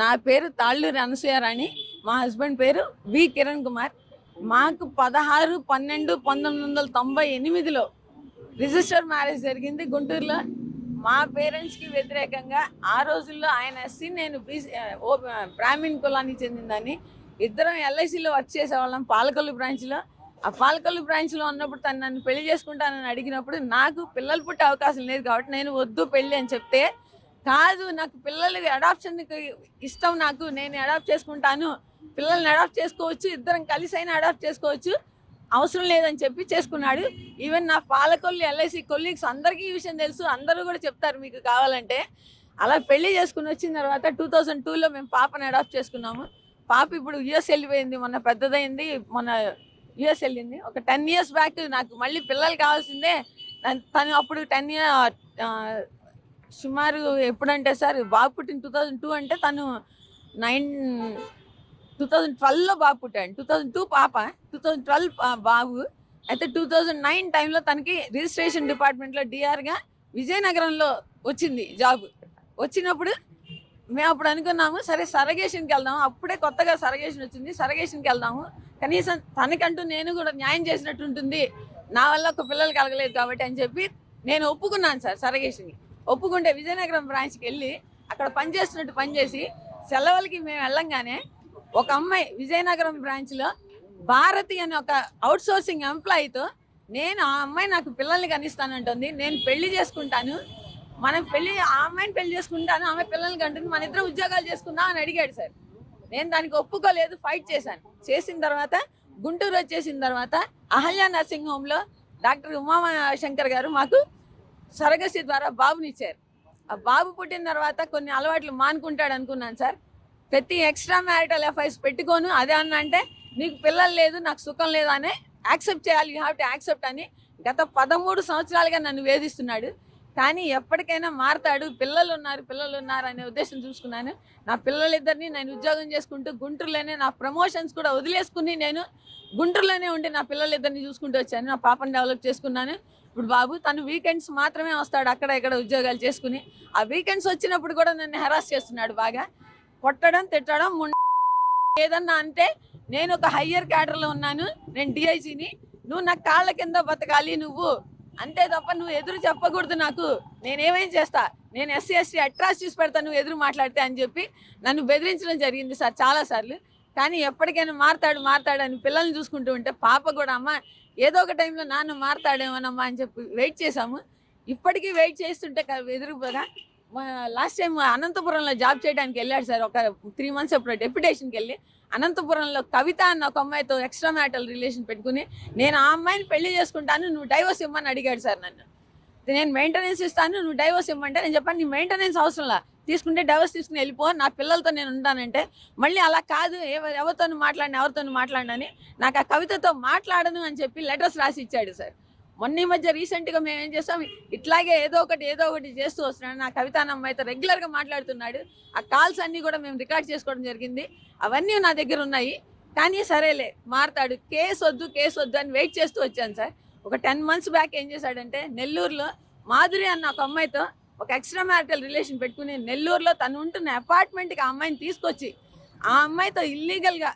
నా పేరు తాళ్ళూరి అనసూయారాణి. మా హస్బెండ్ పేరు వి కిరణ్ కుమార్. మాకు 16/12/1998లో రిజిస్టర్ మ్యారేజ్ జరిగింది గుంటూరులో. మా పేరెంట్స్కి వ్యతిరేకంగా ఆ రోజుల్లో ఆయన ఎస్సీ, నేను బీసీ, బ్రాహ్మిన్ కులానికి చెందిందని. ఇద్దరం ఎల్ఐసిలో వర్క్ చేసేవాళ్ళం పాలకొల్లు బ్రాంచ్లో. ఆ పాలకొల్లు బ్రాంచ్లో ఉన్నప్పుడు తను నన్ను పెళ్లి చేసుకుంటానని అడిగినప్పుడు నాకు పిల్లలు పుట్టే అవకాశం లేదు కాబట్టి నేను వద్దు పెళ్ళి అని చెప్తే, కాదు నాకు పిల్లలకి అడాప్షన్కి ఇష్టం, నాకు నేను అడాప్ట్ చేసుకుంటాను, పిల్లల్ని అడాప్ట్ చేసుకోవచ్చు, ఇద్దరం కలిసి అయినా అడాప్ట్ చేసుకోవచ్చు, అవసరం లేదని చెప్పి చేసుకున్నాడు. ఈవెన్ నా పాలకొల్లు ఎల్ఐసి కొలీగ్స్ అందరికీ ఈ విషయం తెలుసు, అందరూ కూడా చెప్తారు మీకు కావాలంటే. అలా పెళ్లి చేసుకుని వచ్చిన తర్వాత 2002లో మేము పాపని అడాప్ట్ చేసుకున్నాము. పాప ఇప్పుడు యుఎస్ వెళ్ళిపోయింది, మొన్న పెద్దదైంది, మొన్న యుఎస్ వెళ్ళింది. ఒక 10 years బ్యాక్ నాకు మళ్ళీ పిల్లలు కావాల్సిందే. తను అప్పుడు 10 years సుమారు ఎప్పుడంటే సార్ బాబు పుట్టిన 2002 అంటే తను 2012లో బాబు పుట్టాడు. 2002 పాప, 2012 బాబు. అయితే 2009 టైంలో తనకి రిజిస్ట్రేషన్ డిపార్ట్మెంట్లో డిఆర్గా విజయనగరంలో వచ్చింది జాబ్. వచ్చినప్పుడు మేము అప్పుడు అనుకున్నాము, సరే సరగేషన్కి వెళ్దాము, అప్పుడే కొత్తగా సరగేషన్ వచ్చింది, సరగేషన్కి వెళ్దాము, కనీసం తనకంటూ నేను కూడా న్యాయం చేసినట్టు ఉంటుంది, నా వల్ల ఒక పిల్లలు కలగలేదు కాబట్టి అని చెప్పి నేను ఒప్పుకున్నాను సార్ సరగేషన్కి. ఒప్పుకుంటే విజయనగరం బ్రాంచ్కి వెళ్ళి అక్కడ పనిచేస్తున్నట్టు పనిచేసి సెలవులకి మేము వెళ్ళంగానే ఒక అమ్మాయి విజయనగరం బ్రాంచ్లో భారతి అనే ఒక అవుట్ సోర్సింగ్ ఎంప్లాయీతో, నేను ఆ అమ్మాయి నాకు పిల్లల్ని కనిస్తానంటుంది, నేను పెళ్లి చేసుకుంటాను, మనం పెళ్లి ఆ అమ్మాయిని పెళ్లి చేసుకుంటాను, ఆమె పిల్లల్ని కంటుంది, మన ఇద్దరు ఉద్యోగాలు చేసుకుందాం అని అడిగాడు సార్. నేను దానికి ఒప్పుకోలేదు, ఫైట్ చేశాను. చేసిన తర్వాత గుంటూరు వచ్చేసిన తర్వాత అహల్య నర్సింగ్ హోమ్లో డాక్టర్ ఉమాశంకర్ గారు మాకు సరగసి ద్వారా బాబునిచ్చారు. ఆ బాబు పుట్టిన తర్వాత కొన్ని అలవాట్లు మానుకుంటాడు అనుకున్నాను సార్. ప్రతి ఎక్స్ట్రా మ్యారిటల్ అఫైర్స్ పెట్టుకోను, అదే అన్న అంటే నీకు పిల్లలు లేదు, నాకు సుఖం లేదు అని యాక్సెప్ట్ చేయాలి, యూ హ్యావ్ టు యాక్సెప్ట్ అని గత 13 సంవత్సరాలుగా నన్ను వేధిస్తున్నాడు. కానీ ఎప్పటికైనా మారతాడు, పిల్లలు ఉన్నారు అనే ఉద్దేశం చూసుకున్నాను. నా పిల్లలిద్దరిని నేను ఉద్యోగం చేసుకుంటూ గుంటూరులోనే నా ప్రమోషన్స్ కూడా వదిలేసుకుని నేను గుంటూరులోనే ఉండి నా పిల్లలిద్దరిని చూసుకుంటూ వచ్చాను. నా పాపను డెవలప్ చేసుకున్నాను. ఇప్పుడు బాబు తను వీకెండ్స్ మాత్రమే వస్తాడు, అక్కడ ఇక్కడ ఉద్యోగాలు చేసుకుని. ఆ వీకెండ్స్ వచ్చినప్పుడు కూడా నన్ను హెరాస్ చేస్తున్నాడు బాగా, కొట్టడం, తిట్టడం. ఏదన్నా అంటే నేను ఒక హయ్యర్ క్యాడర్లో ఉన్నాను, నేను డిఐజీని, నువ్వు నా కాళ్ళ కింద బతకాలి నువ్వు, అంతే తప్ప నువ్వు ఎదురు చెప్పకూడదు, నాకు నేనేమేం చేస్తా, నేను ఎస్సీ ఎస్టీ అట్రాసిటీస్ పెడతా నువ్వు ఎదురు మాట్లాడితే అని చెప్పి నన్ను బెదిరించడం జరిగింది సార్ చాలాసార్లు. కానీ ఎప్పటికైనా మారతాడు అని పిల్లల్ని చూసుకుంటూ ఉంటే పాప కూడా అమ్మ ఏదో ఒక టైంలో నాన్న మారతాడేమోనమ్మా అని చెప్పి వెయిట్ చేశాము. ఇప్పటికీ వెయిట్ చేస్తుంటే ఎదురుగా లాస్ట్ టైం అనంతపురంలో జాబ్ చేయడానికి వెళ్ళాడు సార్, ఒక 3 months ఎప్పుడు డెప్యుటేషన్కి వెళ్ళి అనంతపురంలో కవిత అన్న ఒక అమ్మాయితో ఎక్స్ట్రా మ్యారిటల్ రిలేషన్ పెట్టుకుని నేను ఆ అమ్మాయిని పెళ్లి చేసుకుంటాను, నువ్వు డైవోర్స్ ఇవ్వమని అడిగాడు సార్ నన్ను. నేను మెయింటెనెన్స్ ఇస్తాను, నువ్వు డైవోర్స్ ఇవ్వమంటే నేను చెప్పాను నీ మెయింటెనెన్స్ అవసరంలా, తీసుకుంటే డైవోర్స్ తీసుకుని వెళ్ళిపో, నా పిల్లలతో నేను ఉంటానంటే మళ్ళీ అలా కాదు, ఎవరితో మాట్లాడినని నాకు ఆ కవితతో మాట్లాడను అని చెప్పి లెటర్స్ రాసి ఇచ్చాడు సార్. మొన్న ఈ మధ్య రీసెంట్గా మేము ఏం చేస్తాం, ఇట్లాగే ఏదో ఒకటి చేస్తూ వస్తున్నాడు. నా కవిత అన్న అమ్మాయితో రెగ్యులర్గా మాట్లాడుతున్నాడు. ఆ కాల్స్ అన్నీ కూడా మేము రికార్డ్ చేసుకోవడం జరిగింది, అవన్నీ నా దగ్గర ఉన్నాయి. కానీ సరేలే మారతాడు, కేసు వద్దు అని వెయిట్ చేస్తూ వచ్చాను సార్. ఒక 10 months బ్యాక్ ఏం చేశాడంటే నెల్లూరులో మాధురి అన్న ఒక అమ్మాయితో ఒక ఎక్స్ట్రా మ్యారిటల్ రిలేషన్ పెట్టుకుని నెల్లూరులో తను ఉంటున్న అపార్ట్మెంట్కి ఆ అమ్మాయిని తీసుకొచ్చి ఆ అమ్మాయితో ఇల్లీగల్గా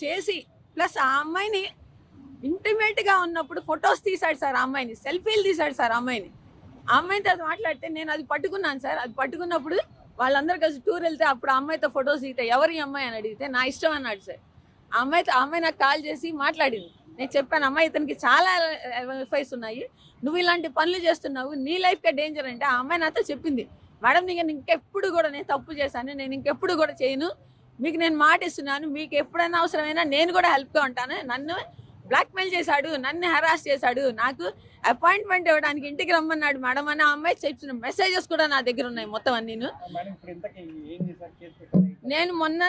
చేసి, ప్లస్ ఆ అమ్మాయిని ఇంటిమేట్గా ఉన్నప్పుడు ఫొటోస్ తీశాడు సార్, ఆ అమ్మాయిని సెల్ఫీలు తీశాడు సార్. ఆ అమ్మాయితో అది మాట్లాడితే నేను అది పట్టుకున్నాను సార్. అది పట్టుకున్నప్పుడు వాళ్ళందరూ కలిసి టూర్ వెళ్తే అప్పుడు ఆ అమ్మాయితో ఫొటోస్ దిగితే ఎవరి అమ్మాయి అని అడిగితే నా ఇష్టం అన్నాడు సార్. ఆ అమ్మాయి నాకు కాల్ చేసి మాట్లాడింది. నేను చెప్పాను, అమ్మాయి ఇతనికి చాలా ఎఫ్ఐస్ ఉన్నాయి, నువ్వు ఇలాంటి పనులు చేస్తున్నావు, నీ లైఫ్కే డేంజర్ అంటే ఆ అమ్మాయి నాతో చెప్పింది, మేడం నేను ఇంకెప్పుడు కూడా నేను తప్పు చేశాను, నేను ఇంకెప్పుడు కూడా చేయను, మీకు నేను మాట ఇస్తున్నాను, మీకు ఎప్పుడైనా అవసరమైనా నేను కూడా హెల్ప్గా ఉంటాను, నన్ను బ్లాక్మెయిల్ చేశాడు, నన్ను హెరాస్ చేశాడు, నాకు అపాయింట్మెంట్ ఇవ్వడానికి ఇంటికి రమ్మన్నాడు మేడం అని ఆ అమ్మాయి చెప్పిన మెసేజెస్ కూడా నా దగ్గర ఉన్నాయి మొత్తం అన్నీ. నేను మొన్న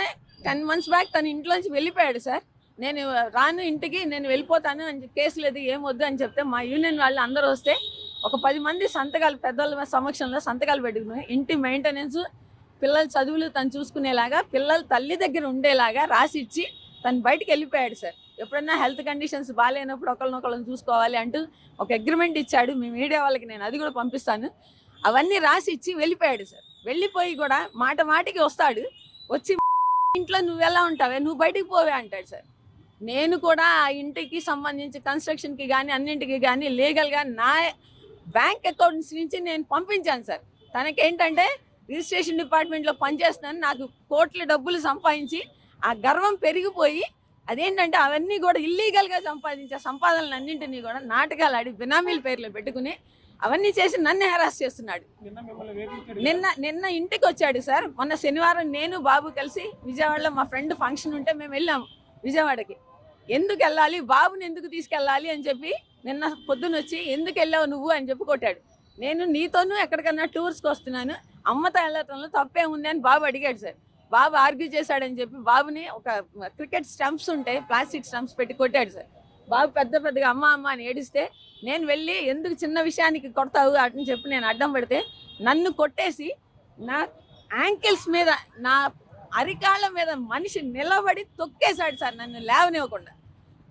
10 months బ్యాక్ తన ఇంట్లోంచి వెళ్ళిపోయాడు సార్. నేను రాను ఇంటికి, నేను వెళ్ళిపోతాను అని కేసు లేదు ఏమొద్దు అని చెప్తే మా యూనియన్ వాళ్ళు అందరూ వస్తే ఒక 10 మంది సంతకాలు పెద్దల సమక్షంలో సంతకాలు పెట్టుకుని ఇంటి మెయింటెనెన్స్, పిల్లల చదువులు తను చూసుకునేలాగా, పిల్లల తల్లి దగ్గర ఉండేలాగా రాసి ఇచ్చి తను బయటికి వెళ్ళిపోయాడు సార్. ఎప్పుడన్నా హెల్త్ కండిషన్స్ బాగాలేనప్పుడు ఒకళ్ళనొకళ్ళని చూసుకోవాలి అంటూ ఒక అగ్రిమెంట్ ఇచ్చాడు. మీ మీడియా వాళ్ళకి నేను అది కూడా పంపిస్తాను. అవన్నీ రాసి ఇచ్చి వెళ్ళిపోయాడు సార్. వెళ్ళిపోయి కూడా మాటికి వస్తాడు, వచ్చి ఇంట్లో నువ్వు ఎలా ఉంటావే, నువ్వు బయటికి పోవే అంటాడు సార్. నేను కూడా ఆ ఇంటికి సంబంధించి కన్స్ట్రక్షన్కి కానీ అన్నింటికి కానీ లీగల్గా నా బ్యాంక్ అకౌంట్స్ నుంచి నేను పంపించాను సార్. తనకేంటంటే రిజిస్ట్రేషన్ డిపార్ట్మెంట్లో పనిచేస్తున్నాను, నాకు కోట్ల డబ్బులు సంపాదించి ఆ గర్వం పెరిగిపోయి అదేంటంటే అవన్నీ కూడా ఇల్లీగల్గా సంపాదించే సంపాదనలు అన్నింటినీ కూడా నాటకాలు ఆడి బినామీల పేర్లో పెట్టుకుని అవన్నీ చేసి నన్ను హెరాస్ చేస్తున్నాడు. నిన్న ఇంటికి వచ్చాడు సార్. మొన్న శనివారం నేను బాబు కలిసి విజయవాడలో మా ఫ్రెండ్ ఫంక్షన్ ఉంటే మేము వెళ్ళాము విజయవాడకి. ఎందుకు వెళ్ళాలి, బాబుని ఎందుకు తీసుకెళ్ళాలి అని చెప్పి నిన్న పొద్దున వచ్చి ఎందుకు వెళ్ళావు నువ్వు అని చెప్పి కొట్టాడు. నేను నీతోనూ ఎక్కడికన్నా టూర్స్కి వస్తున్నాను, అమ్మతో వెళ్ళటంలో తప్పే ఉంది అని బాబు అడిగాడు సార్. బాబు ఆర్గ్యూ చేశాడని చెప్పి బాబుని ఒక క్రికెట్ స్టంప్స్ ఉంటాయి ప్లాస్టిక్ స్టంప్స్ పెట్టి కొట్టాడు సార్. బాబు పెద్దగా అమ్మ అమ్మ అని ఏడిస్తే నేను వెళ్ళి ఎందుకు చిన్న విషయానికి కొడతావు అని చెప్పి నేను అడ్డం పెడితే నన్ను కొట్టేసి నా యాంకిల్స్ మీద నా అరికాళ్ళ మీద మనిషి నిలబడి తొక్కేశాడు సార్. నన్ను లేవనివ్వకుండా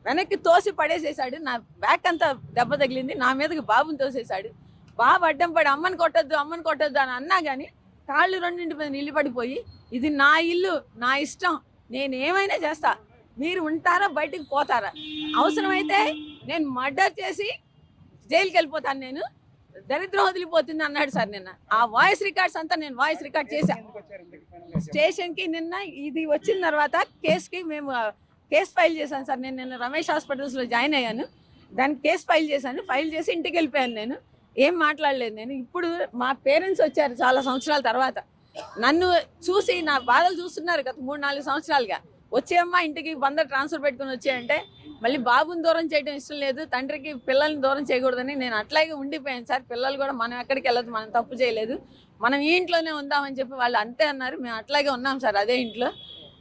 వెనక్కి తోసి పడేసేసాడు. నా బ్యాక్ అంతా దెబ్బ తగిలింది, నా మీదకి బాబుని తోసేశాడు. బాబు అడ్డం పడి అమ్మని కొట్టొద్దు అని అన్నా కానీ కాళ్ళు రెండింటి మీద నిలబడిపోయి ఇది నా ఇల్లు, నా ఇష్టం, నేను ఏమైనా చేస్తా, మీరు ఉంటారా బయటికి పోతారా, అవసరమైతే నేను మర్డర్ చేసి జైలుకి వెళ్ళిపోతాను, నేను దరిద్రం వదిలిపోతుంది అన్నాడు సార్. నిన్న ఆ వాయిస్ రికార్డ్స్ అంతా నేను వాయిస్ రికార్డ్ చేశాను స్టేషన్కి. నిన్న ఇది వచ్చిన తర్వాత కేసుకి మేము కేసు ఫైల్ చేశాను సార్. నేను నిన్న రమేష్ హాస్పిటల్స్లో జాయిన్ అయ్యాను, దానికి కేసు ఫైల్ చేశాను. ఫైల్ చేసి ఇంటికి వెళ్ళిపోయాను. నేను ఏం మాట్లాడలేదు. నేను ఇప్పుడు మా పేరెంట్స్ వచ్చారు చాలా సంవత్సరాల తర్వాత, నన్ను చూసి నా బాధలు చూస్తున్నారు గత 3-4 సంవత్సరాలుగా. వచ్చేయమ్మా ఇంటికి బందరు ట్రాన్స్ఫర్ పెట్టుకుని వచ్చాయంటే మళ్ళీ బాబుని దూరం చేయడం ఇష్టం లేదు, తండ్రికి పిల్లల్ని దూరం చేయకూడదని నేను అట్లాగే ఉండిపోయాను సార్. పిల్లలు కూడా మనం ఎక్కడికి వెళ్ళదు, మనం తప్పు చేయలేదు, మనం ఈ ఇంట్లోనే ఉందామని చెప్పి వాళ్ళు అంతే అన్నారు. మేము అట్లాగే ఉన్నాం సార్ అదే ఇంట్లో.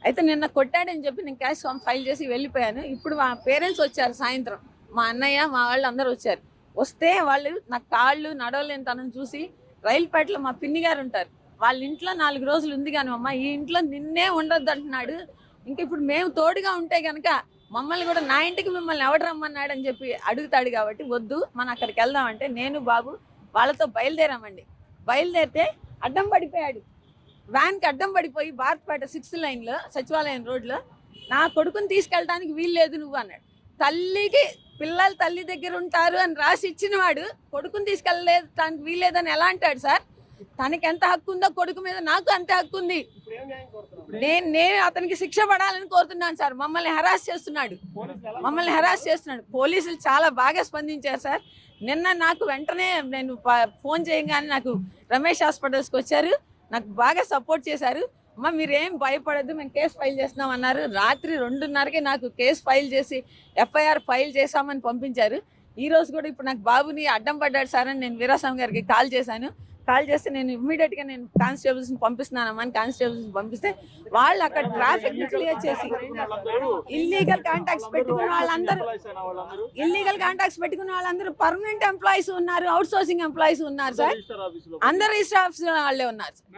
అయితే నిన్న కొట్టాడని చెప్పి నేను క్యాష్ ఫైల్ చేసి వెళ్ళిపోయాను. ఇప్పుడు మా పేరెంట్స్ వచ్చారు సాయంత్రం, మా అన్నయ్య మా వాళ్ళు అందరూ వచ్చారు. వస్తే వాళ్ళు నా కాళ్ళు నడవలేని తనని చూసి రైలుపేటలో మా పిన్ని గారు ఉంటారు, వాళ్ళ ఇంట్లో 4 రోజులు ఉంది కానీ అమ్మ ఈ ఇంట్లో నిన్నే ఉండొద్దు అంటున్నాడు. ఇంక ఇప్పుడు మేము తోడుగా ఉంటే కనుక మమ్మల్ని కూడా నా ఇంటికి మిమ్మల్ని ఎవడు రమ్మన్నాడు అని చెప్పి అడుగుతాడు. కాబట్టి వద్దు మనం అక్కడికి వెళ్దామంటే నేను బాబు వాళ్ళతో బయలుదేరామండి. బయలుదేరితే అడ్డం పడిపోయాడు, వ్యాన్కి అడ్డం పడిపోయి భారత్పేట 6th లైన్లో సచివాలయం రోడ్లో నా కొడుకుని తీసుకెళ్ళడానికి వీల్లేదు నువ్వు అన్నాడు. తల్లికి పిల్లలు తల్లి దగ్గర ఉంటారు అని రాసి ఇచ్చిన వాడు కొడుకుని తీసుకెళ్ళలేదు దానికి వీల్లేదని ఎలా అంటాడు సార్? తనకి ఎంత హక్కు ఉందో కొడుకు మీద నాకు అంతే హక్కు ఉంది. నేను అతనికి శిక్ష పడాలని కోరుతున్నాను సార్. మమ్మల్ని హెరాస్ చేస్తున్నాడు. పోలీసులు చాలా బాగా స్పందించారు సార్. నిన్న నాకు వెంటనే నేను ఫోన్ చేయగానే నాకు రమేష్ హాస్పిటల్స్కి వచ్చారు, నాకు బాగా సపోర్ట్ చేశారు. అమ్మ మీరేం భయపడద్దు, మేము కేసు ఫైల్ చేస్తున్నాం అన్నారు. రాత్రి 2:30కి నాకు కేసు ఫైల్ చేసి ఎఫ్ఐఆర్ ఫైల్ చేశామని పంపించారు. ఈరోజు కూడా ఇప్పుడు నాకు బాబుని అడ్డం పడ్డాడు సార్ అని నేను వీరాస్వామి గారికి కాల్ చేశాను. కాల్ చేస్తే నేను ఇమ్మీడియట్గా నేను కానిస్టేబుల్స్ని పంపిస్తున్నానమ్మా అని కానిస్టేబుల్స్ని పంపిస్తే వాళ్ళు అక్కడ ట్రాఫిక్ని క్లియర్ చేసి ఇల్లీగల్ కాంటాక్ట్స్ పెట్టుకున్న వాళ్ళందరూ పర్మనెంట్ ఎంప్లాయీస్ ఉన్నారు, అవుట్ సోర్సింగ్ ఎంప్లాయీస్ ఉన్నారు సార్, అందరు రిజిస్టర్ ఆఫీస్ వాళ్ళే ఉన్నారు సార్.